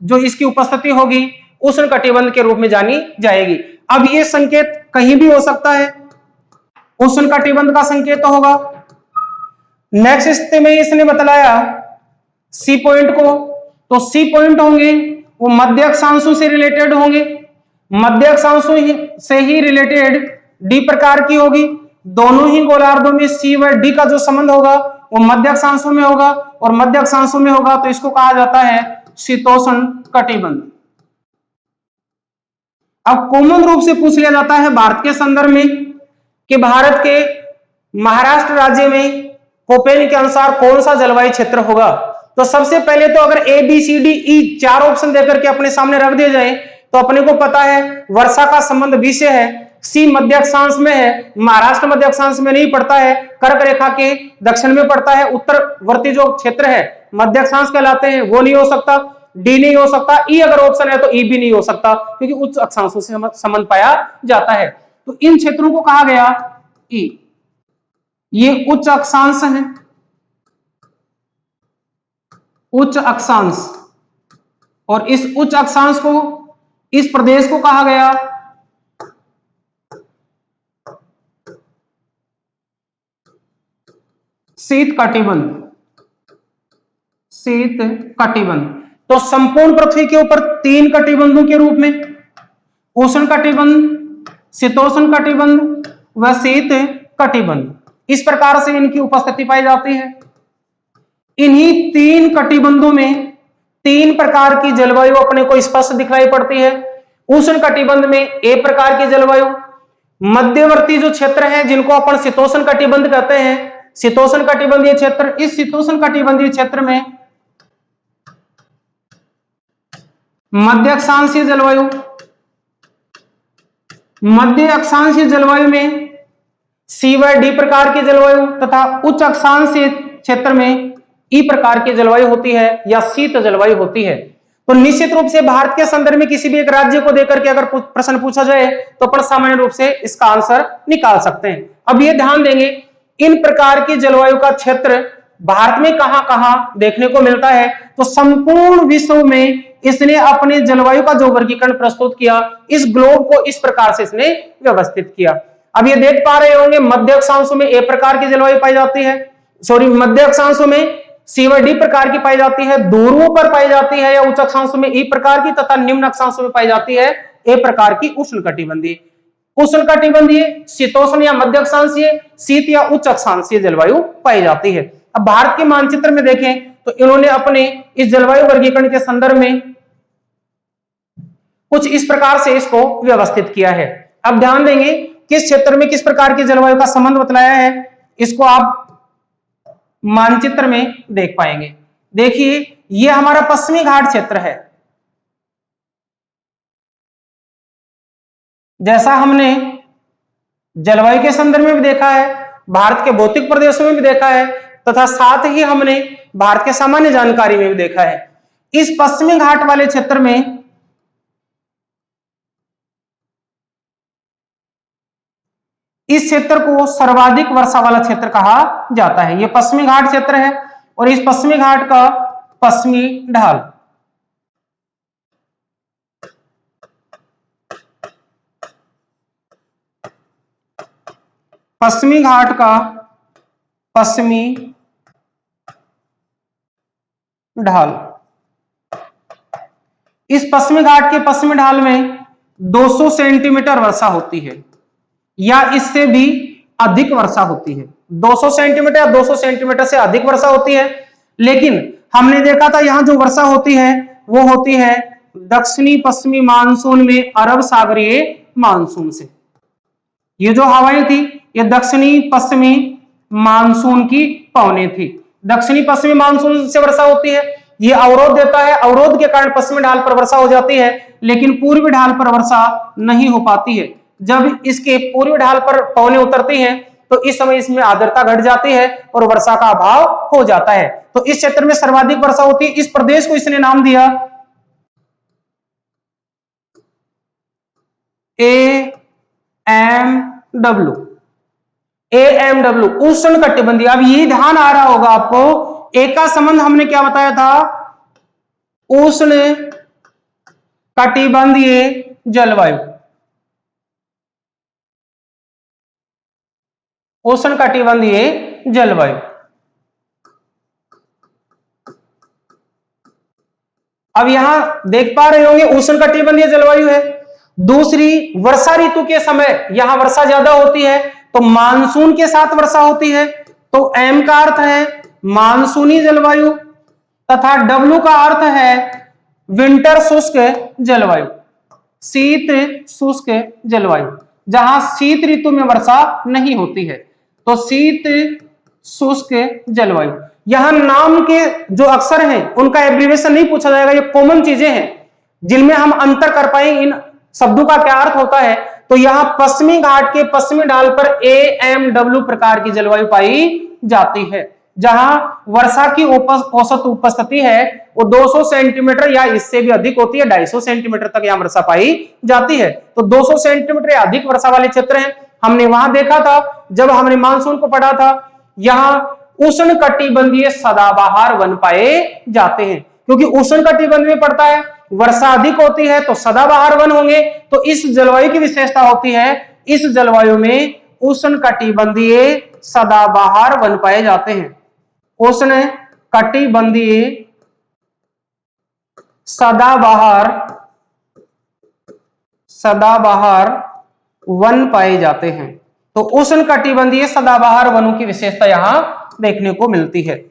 जो इसकी उपस्थिति होगी उष्ण कटिबंध के रूप में जानी जाएगी। अब ये संकेत कहीं भी हो सकता है, उष्ण कटिबंध का संकेत तो होगा। नेक्स्ट स्थिति में इसने बतलाया सी पॉइंट को, तो सी पॉइंट होंगे वो मध्य अक्षांशों से रिलेटेड होंगे, मध्य अक्षांशों से ही रिलेटेड डी प्रकार की होगी। दोनों ही गोलार्धों में सी व डी का जो संबंध होगा वो मध्य अक्षांशों में होगा, और मध्य अक्षांशों में होगा तो इसको कहा जाता है शीतोष्ण कटिबंध। अब कॉमन रूप से पूछ लिया जाता है भारत के संदर्भ में कि भारत के महाराष्ट्र राज्य में कोपेन के अनुसार कौन सा जलवायु क्षेत्र होगा। तो सबसे पहले तो अगर A B C D E 4 option देकर के अपने सामने रख दिए जाए तो अपने को पता है वर्षा का संबंध बी से है, सी मध्य अक्षांश में है, महाराष्ट्र मध्य अक्षांश में नहीं पड़ता है, कर्क रेखा के दक्षिण में पड़ता है, उत्तरवर्ती जो क्षेत्र है मध्य अक्षांश कहलाते हैं, वो नहीं हो सकता, डी नहीं हो सकता, ई अगर ऑप्शन है तो ई भी नहीं हो सकता क्योंकि उच्च अक्षांशों से संबंध पाया जाता है। तो इन क्षेत्रों को कहा गया ई। ये उच्च अक्षांश है, उच्च अक्षांश, और इस उच्च अक्षांश को, इस प्रदेश को कहा गया शीत कटिबंध, शीत कटिबंध। तो संपूर्ण पृथ्वी के ऊपर 3 कटिबंधों के रूप में उष्ण कटिबंध, शीतोष्ण कटिबंध व शीत कटिबंध, इस प्रकार से इनकी उपस्थिति पाई जाती है। इन्हीं 3 कटिबंधों में 3 प्रकार की जलवायु अपने को स्पष्ट दिखाई पड़ती है। उष्ण कटिबंध में एक प्रकार की जलवायु, मध्यवर्ती जो क्षेत्र है जिनको अपन शीतोष्ण कटिबंध कहते हैं, शीतोष्ण कटिबंधीय क्षेत्र, इस शीतोष्ण कटिबंधीय क्षेत्र में मध्य अक्षांशीय जलवायु, मध्य अक्षांशीय जलवायु में सी व डी प्रकार की जलवायु तथा उच्च अक्षांशीय क्षेत्र में ई प्रकार की जलवायु होती है या शीत जलवायु होती है। तो निश्चित रूप से भारत के संदर्भ में किसी भी एक राज्य को देकर के अगर प्रश्न पूछा जाए तो अपन सामान्य रूप से इसका आंसर निकाल सकते हैं। अब ये ध्यान देंगे इन प्रकार की जलवायु का क्षेत्र भारत में कहां कहां देखने को मिलता है। तो संपूर्ण विश्व में इसने अपने जलवायु का जो वर्गीकरण प्रस्तुत किया, इस ग्लोब को इस प्रकार से इसने व्यवस्थित किया। अब ये देख पा रहे होंगे मध्य अक्षांशों में ए प्रकार की जलवायु पाई जाती है, मध्य अक्षांशों में सी व डी प्रकार की पाई जाती है, ध्रुवों पर पाई जाती है या उच्च अक्षांशों में ई प्रकार की तथा निम्न अक्षांशों में पाई जाती है ए प्रकार की उष्ण कटिबंधीय। उष्ण कटिबंधीय, शीतोष्ण या मध्य अक्षांशीय, शीत या उच्च अक्षांशीय जलवायु पाई जाती है। अब भारत के मानचित्र में देखें तो इन्होंने अपने इस जलवायु वर्गीकरण के संदर्भ में कुछ इस प्रकार से इसको व्यवस्थित किया है। अब ध्यान देंगे किस क्षेत्र में किस प्रकार की जलवायु का संबंध बतलाया है, इसको आप मानचित्र में देख पाएंगे। देखिए यह हमारा पश्चिमी घाट क्षेत्र है। जैसा हमने जलवायु के संदर्भ में भी देखा है, भारत के भौतिक प्रदेशों में भी देखा है तथा साथ ही हमने भारत के सामान्य जानकारी में भी देखा है। इस पश्चिमी घाट वाले क्षेत्र में इस क्षेत्र को सर्वाधिक वर्षा वाला क्षेत्र कहा जाता है। यह पश्चिमी घाट क्षेत्र है और इस पश्चिमी घाट का पश्चिमी ढाल, पश्चिमी घाट का पश्चिमी ढाल, इस पश्चिमी घाट के पश्चिमी ढाल में 200 सेंटीमीटर वर्षा होती है या इससे भी अधिक वर्षा होती है। 200 सेंटीमीटर या 200 सेंटीमीटर से अधिक वर्षा होती है। लेकिन हमने देखा था यहां जो वर्षा होती है वो होती है दक्षिणी पश्चिमी मानसून में अरब सागरीय मानसून से। ये जो हवाएं थी ये दक्षिणी पश्चिमी मानसून की पवनें थी। दक्षिणी पश्चिमी मानसून से वर्षा होती है, ये अवरोध देता है, अवरोध के कारण पश्चिमी ढाल पर वर्षा हो जाती है लेकिन पूर्वी ढाल पर वर्षा नहीं हो पाती है। जब इसके पूर्वी ढाल पर पवनें उतरती हैं तो इस समय इसमें आर्द्रता घट जाती है और वर्षा का अभाव हो जाता है। तो इस क्षेत्र में सर्वाधिक वर्षा होती है। इस प्रदेश को इसने नाम दिया AMW, AMW उष्ण कटिबंधीय। अब ये ध्यान आ रहा होगा आपको, ए का संबंध हमने क्या बताया था, उष्ण कटिबंधीय जलवायु, उष्ण कटिबंधीय जलवायु। अब यहां देख पा रहे होंगे उष्ण कटिबंधीय जलवायु है। दूसरी वर्षा ऋतु के समय यहां वर्षा ज्यादा होती है तो मानसून के साथ वर्षा होती है। तो एम का अर्थ है मानसूनी जलवायु तथा डब्ल्यू का अर्थ है विंटर शुष्क जलवायु, शीत शुष्क जलवायु, जहां शीत ऋतु में वर्षा नहीं होती है तो शीत शुष्क जलवायु। यहां नाम के जो अक्षर हैं उनका एब्रीविएशन नहीं पूछा जाएगा, ये कॉमन चीजें हैं जिनमें हम अंतर कर पाए इन शब्दों का क्या अर्थ होता है। तो यहां पश्चिमी घाट के पश्चिमी ढाल पर AMW प्रकार की जलवायु पाई जाती है, जहां वर्षा की औसत उपस्थिति है वो 200 सेंटीमीटर या इससे भी अधिक होती है, 250 सेंटीमीटर तक यहां वर्षा पाई जाती है। तो 200 सेंटीमीटर या अधिक वर्षा वाले क्षेत्र हैं। हमने वहां देखा था जब हमने मानसून को पढ़ा था, यहाँ उष्णकटिबंधीय सदाबहार वन पाए जाते हैं, क्योंकि उष्णकटिबंध में पड़ता है, वर्षा अधिक होती है तो सदाबहार वन होंगे। तो इस जलवायु की विशेषता होती है, इस जलवायु में उष्णकटिबंधीय सदाबहार वन पाए जाते हैं। उष्णकटिबंधीय सदाबहार वन पाए जाते हैं। तो उष्णकटिबंधीय सदाबहार वनों की विशेषता यहां देखने को मिलती है।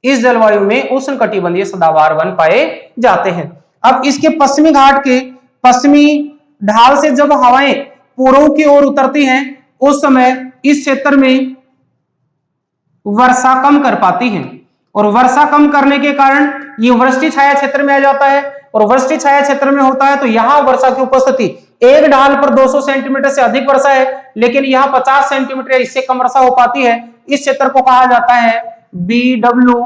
इस जलवायु में उष्णकटिबंधीय सदाबहार वन पाए जाते हैं। अब इसके पश्चिमी घाट के पश्चिमी ढाल से जब हवाएं पूर्व की ओर उतरती हैं, उस समय इस क्षेत्र में वर्षा कम कर पाती है, और वर्षा कम करने के कारण ये वृष्टि छाया क्षेत्र में आ जाता है, और वृष्टि छाया क्षेत्र में होता है तो यहां वर्षा की उपस्थिति, एक ढाल पर 200 सेंटीमीटर से अधिक वर्षा है, लेकिन यहां 50 सेंटीमीटर इससे कम वर्षा हो पाती है। इस क्षेत्र को कहा जाता है BSHW।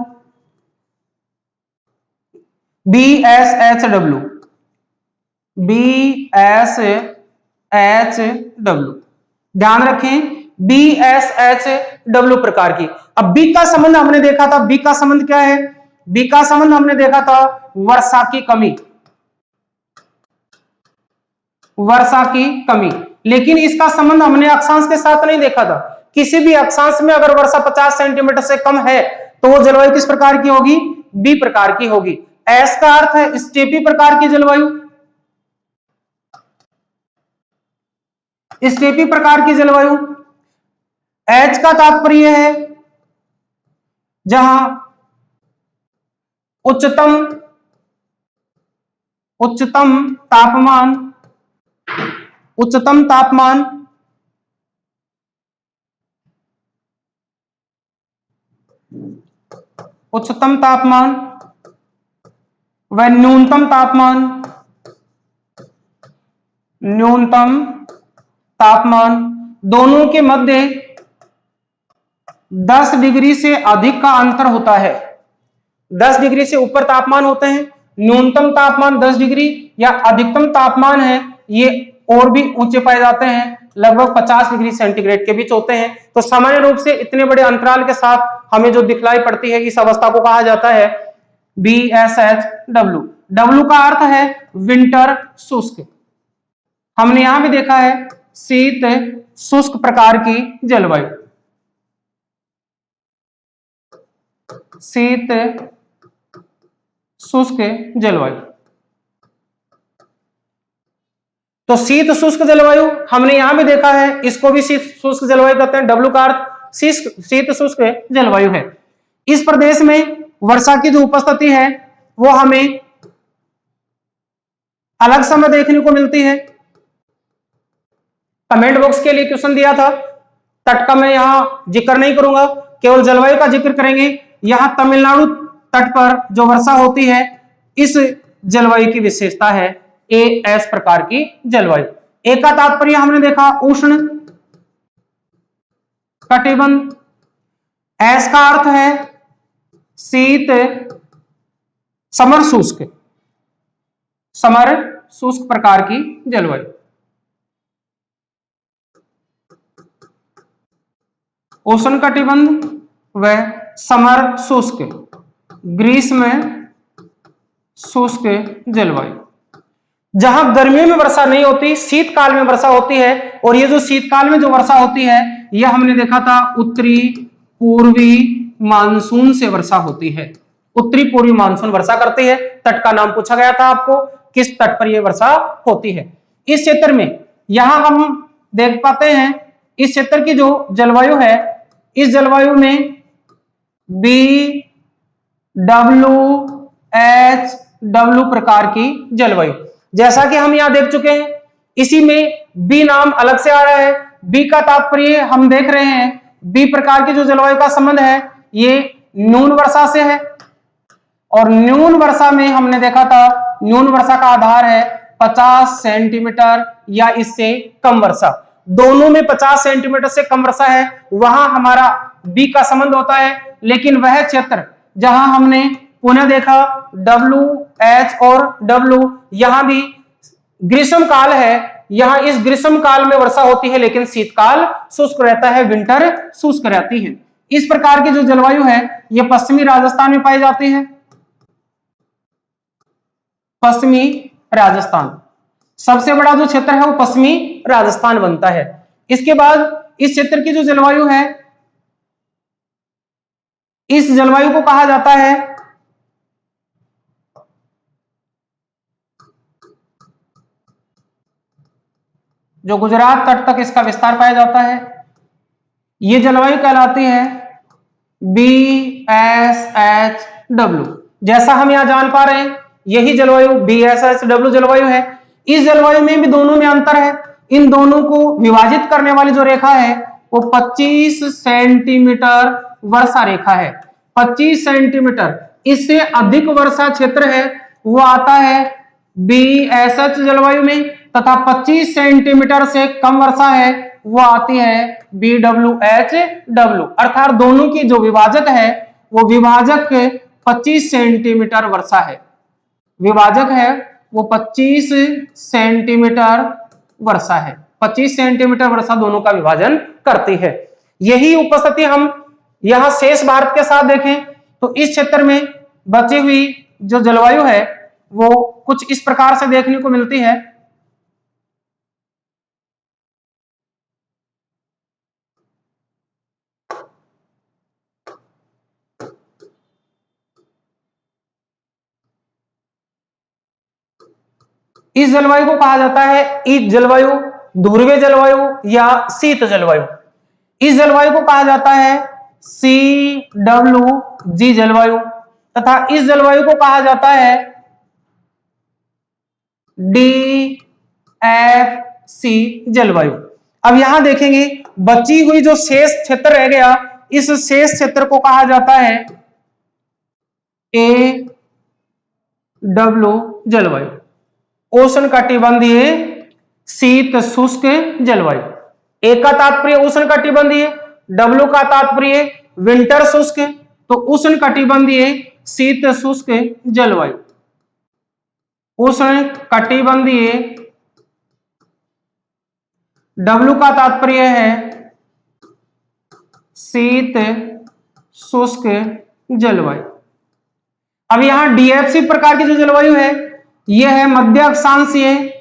ध्यान रखें, BSHW प्रकार की। अब बी का संबंध हमने देखा था, बी का संबंध क्या है? बी का संबंध हमने देखा था वर्षा की कमी, लेकिन इसका संबंध हमने अक्षांश के साथ नहीं देखा था। किसी भी अक्षांश में अगर वर्षा 50 सेंटीमीटर से कम है तो वो जलवायु किस प्रकार की होगी? बी प्रकार की होगी। एस का अर्थ है स्टेपी प्रकार की जलवायु, स्टेपी प्रकार की जलवायु। एच का तात्पर्य है जहां उच्चतम तापमान व न्यूनतम तापमान दोनों के मध्य 10 डिग्री से अधिक का अंतर होता है। 10 डिग्री से ऊपर तापमान होते हैं, न्यूनतम तापमान 10 डिग्री या अधिकतम तापमान है ये और भी ऊंचे पाए जाते हैं, लगभग 50 डिग्री सेंटीग्रेड के बीच होते हैं। तो सामान्य रूप से इतने बड़े अंतराल के साथ हमें जो दिखलाई पड़ती है इस अवस्था को कहा जाता है BSHW। W का अर्थ है विंटर शुष्क। हमने यहां भी देखा है शीत शुष्क प्रकार की जलवायु, शीत शुष्क जलवायु। तो शीत शुष्क जलवायु हमने यहां भी देखा है, इसको भी शीत शुष्क जलवायु कहते हैं। W का अर्थ शीत शुष्क जलवायु है। इस प्रदेश में वर्षा की जो उपस्थिति है वो हमें अलग समय देखने को मिलती है। कमेंट बॉक्स के लिए क्वेश्चन दिया था, तट का मैं यहां जिक्र नहीं करूंगा, केवल जलवायु का जिक्र करेंगे। यहां तमिलनाडु तट पर जो वर्षा होती है इस जलवायु की विशेषता है AS प्रकार की जलवायु। ए का तात्पर्य हमने देखा उष्ण कटिबंध, एस का अर्थ है शीत समर शुष्क प्रकार की जलवायु। उष्ण कटिबंध व समर शुष्क, ग्रीष्म शुष्क जलवायु। जहां गर्मियों में वर्षा नहीं होती, शीतकाल में वर्षा होती है, और ये जो शीतकाल में जो वर्षा होती है यह हमने देखा था उत्तरी पूर्वी मानसून से वर्षा होती है। उत्तरी पूर्वी मानसून वर्षा करती है। तट का नाम पूछा गया था आपको, किस तट पर यह वर्षा होती है। इस क्षेत्र में यहां हम देख पाते हैं इस क्षेत्र की जो जलवायु है, इस जलवायु में BWHW प्रकार की जलवायु, जैसा कि हम यहां देख चुके हैं। इसी में बी नाम अलग से आ रहा है। बी का तात्पर्य हम देख रहे हैं, बी प्रकार की जो जलवायु का संबंध है ये न्यून वर्षा से है, और न्यून वर्षा में हमने देखा था न्यून वर्षा का आधार है 50 सेंटीमीटर या इससे कम वर्षा। दोनों में 50 सेंटीमीटर से कम वर्षा है, वहां हमारा बी का संबंध होता है। लेकिन वह क्षेत्र जहां हमने पुनः देखा WH और W, यहां भी ग्रीष्म काल है यहाँ इस ग्रीष्म काल में वर्षा होती है, लेकिन शीतकाल शुष्क रहता है, विंटर शुष्क रहती है। इस प्रकार की जो जलवायु है ये पश्चिमी राजस्थान में पाई जाती है। पश्चिमी राजस्थान सबसे बड़ा जो क्षेत्र है वो पश्चिमी राजस्थान बनता है। इसके बाद इस क्षेत्र की जो जलवायु है, इस जलवायु को कहा जाता है जो गुजरात तट तक इसका विस्तार पाया जाता है, ये जलवायु कहलाती है BSHW। जैसा हम यहां जान पा रहे हैं यही जलवायु BSHW जलवायु है। इस जलवायु में भी दोनों में अंतर है। इन दोनों को विभाजित करने वाली जो रेखा है वो 25 सेंटीमीटर वर्षा रेखा है। 25 सेंटीमीटर, इससे अधिक वर्षा क्षेत्र है वो आता है BSH जलवायु में, तथा 25 सेंटीमीटर से कम वर्षा है वो आती है BWHW। अर्थात दोनों की जो विभाजक है वो विभाजक 25 सेंटीमीटर वर्षा है। विभाजक है वो 25 सेंटीमीटर वर्षा है। 25 सेंटीमीटर वर्षा दोनों का विभाजन करती है। यही उपस्थिति हम यहां शेष भारत के साथ देखें तो इस क्षेत्र में बची हुई जो जलवायु है वो कुछ इस प्रकार से देखने को मिलती है। इस जलवायु को कहा जाता है ईद जलवायु, ध्रुवीय जलवायु या शीत जलवायु। इस जलवायु को कहा जाता है CWG जलवायु, तथा इस जलवायु को कहा जाता है DFC जलवायु। अब यहां देखेंगे बची हुई जो शेष क्षेत्र रह गया, इस शेष क्षेत्र को कहा जाता है AW जलवायु, उष्ण कटिबंधीय शीत शुष्क जलवायु। ए का तात्पर्य उष्ण कटिबंधीय, डब्ल्यू का तात्पर्य विंटर शुष्क, तो उष्ण कटिबंधीय शीत शुष्क जलवायु। उष्ण कटिबंधीय, डब्ल्यू का तात्पर्य है शीत शुष्क जलवायु। अब यहां डीएफसी प्रकार की जो जलवायु है यह है मध्य अक्षांशीय,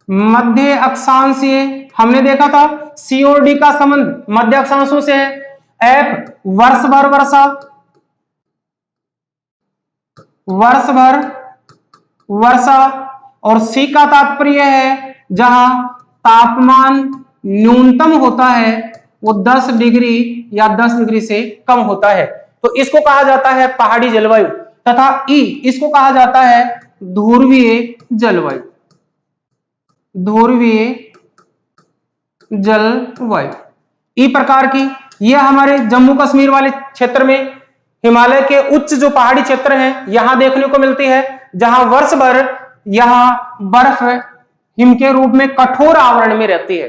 मध्य अक्षांशीय। हमने देखा था सी और डी का संबंध मध्य अक्षांशों से है। एफ वर्ष भर वर्षा, वर्ष भर वर्षा, और सी का तात्पर्य है जहां तापमान न्यूनतम होता है वो 10 डिग्री या 10 डिग्री से कम होता है, तो इसको कहा जाता है पहाड़ी जलवायु। तथा ई इसको कहा जाता है ध्रुवीय जलवायु, ध्रुवीय जलवायु। ई प्रकार की यह हमारे जम्मू कश्मीर वाले क्षेत्र में हिमालय के उच्च जो पहाड़ी क्षेत्र हैं यहां देखने को मिलती है, जहां वर्ष भर यहां बर्फ हिम के रूप में कठोर आवरण में रहती है।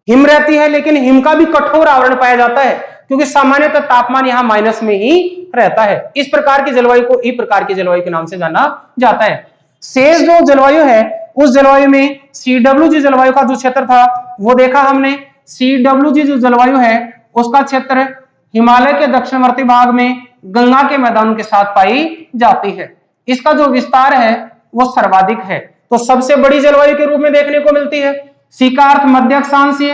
हिम रहती है लेकिन हिम का भी कठोर आवरण पाया जाता है, क्योंकि सामान्यतः तापमान यहां माइनस में ही रहता है। इस प्रकार की जलवायु को ई प्रकार की जलवायु के नाम से जाना जाता है। शेष जो जलवायु है उस जलवायु में CWG जलवायु का जो क्षेत्र था वो देखा हमने। CWG जो जलवायु है उसका क्षेत्र हिमालय के दक्षिणवर्ती भाग में गंगा के मैदानों के साथ पाई जाती है। इसका जो विस्तार है वो सर्वाधिक है, तो सबसे बड़ी जलवायु के रूप में देखने को मिलती है। सी का अर्थ मध्य अक्षांशीय,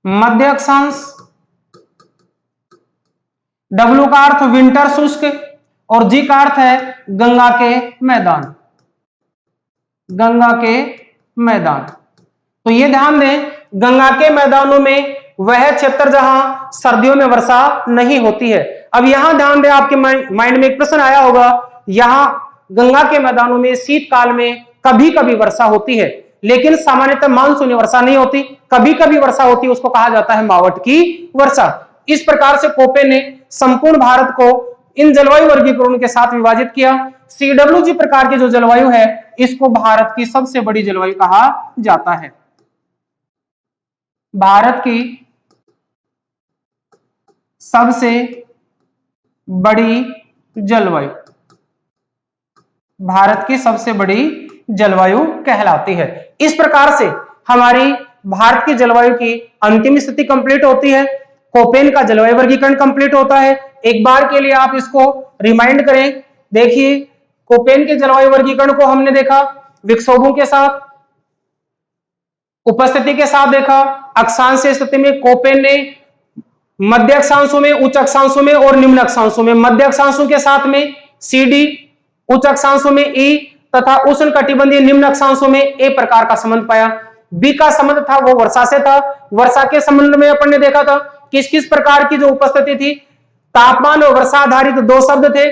मध्य अक्षांश। डब्ल्यू का अर्थ विंटर शुष्क, और जी का अर्थ है गंगा के मैदान, गंगा के मैदान। तो ये ध्यान दें गंगा के मैदानों में वह क्षेत्र जहां सर्दियों में वर्षा नहीं होती है। अब यहां ध्यान दें, आपके माइंड में एक प्रश्न आया होगा, यहां गंगा के मैदानों में शीतकाल में कभी कभी वर्षा होती है, लेकिन सामान्यतः मानसूनी वर्षा नहीं होती, कभी कभी वर्षा होती है, उसको कहा जाता है मावठ की वर्षा। इस प्रकार से कोपे ने संपूर्ण भारत को इन जलवायु वर्गीकरण के साथ विभाजित किया। CWG प्रकार की जो जलवायु है इसको भारत की सबसे बड़ी जलवायु कहा जाता है। भारत की सबसे बड़ी जलवायु। भारत की सबसे बड़ी जलवायु कहलाती है। इस प्रकार से हमारी भारत की जलवायु की अंतिम स्थिति कंप्लीट होती है। कोपेन का जलवायु वर्गीकरण कंप्लीट होता है। एक बार के लिए आप इसको रिमाइंड करें। देखिए, कोपेन के जलवायु वर्गीकरण को हमने देखा, विक्षोभों के साथ, उपस्थिति के साथ देखा। अक्षांशीय स्थिति में कोपेन ने मध्य अक्षांशों में, उच्च अक्षांशों में और निम्न अक्षांशों में, मध्य अक्षांशों के साथ में CD, उच्च अक्षांशों में E तथा उष्णकटिबंधीय निम्न अक्षांशों में A प्रकार का संबंध पाया। B का संबंध था वो वर्षा से था। वर्षा के संबंध में अपन ने देखा था किस किस प्रकार की जो उपस्थिति थी, तापमान और वर्षा आधारित दो शब्द थे।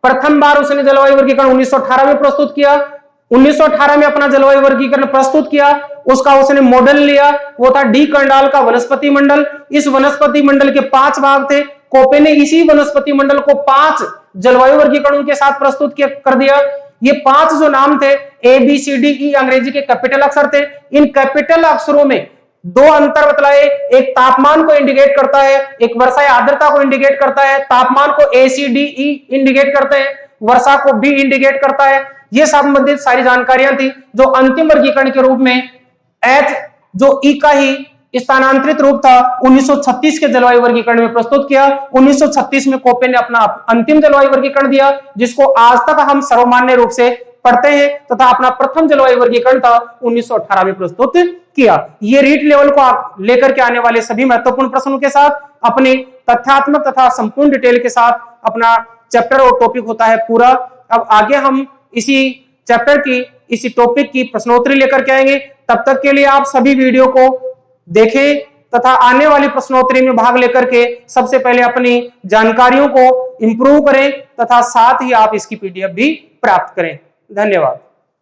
प्रथम बार उसने जलवायु वर्गीकरण 1918 में प्रस्तुत किया। 1918 में अपना जलवायु वर्गीकरण प्रस्तुत किया, उसका उसने मॉडल लिया, वो था डी कर्ंडाल का वनस्पति मंडल। इस वनस्पति मंडल के 5 भाग थे। कोपेन ने इसी वनस्पति मंडल को 5 जलवायु वर्गीकरणों के साथ प्रस्तुत कर दिया। ये 5 जो नाम थे, ABCDE अंग्रेजी के कैपिटल अक्षर थे। इन कैपिटल अक्षरों में 2 अंतर बतलाए। एक तापमान को इंडिकेट करता है, एक वर्षा या आर्द्रता को इंडिकेट करता है। तापमान को ACDE इंडिकेट करते हैं, वर्षा को B इंडिकेट करता है। ये संबंधित सारी जानकारियां थी जो अंतिम वर्गीकरण के रूप में H जो E का ही स्थानांतरित रूप था 1936 के जलवायु वर्गीकरण में प्रस्तुत किया। 1936 में कोपेन ने अपना अंतिम जलवायु वर्गीकरण दिया, जिसको आज तक हम सर्वमान्य रूप से पढ़ते हैं, तथा अपना प्रथम जलवायु वर्गीकरण था 1918 में प्रस्तुत किया। ये रीट लेवल को लेकर के आने वाले सभी महत्वपूर्ण प्रश्नों के साथ, अपने तथ्यात्मक तथा संपूर्ण डिटेल के साथ अपना चैप्टर और टॉपिक होता है पूरा। अब आगे हम इसी चैप्टर की, इसी टॉपिक की प्रश्नोत्तरी लेकर के आएंगे। तब तक के लिए आप सभी वीडियो को देखें तथा आने वाली प्रश्नोत्तरी में भाग लेकर के सबसे पहले अपनी जानकारियों को इंप्रूव करें तथा साथ ही आप इसकी PDF भी प्राप्त करें। धन्यवाद।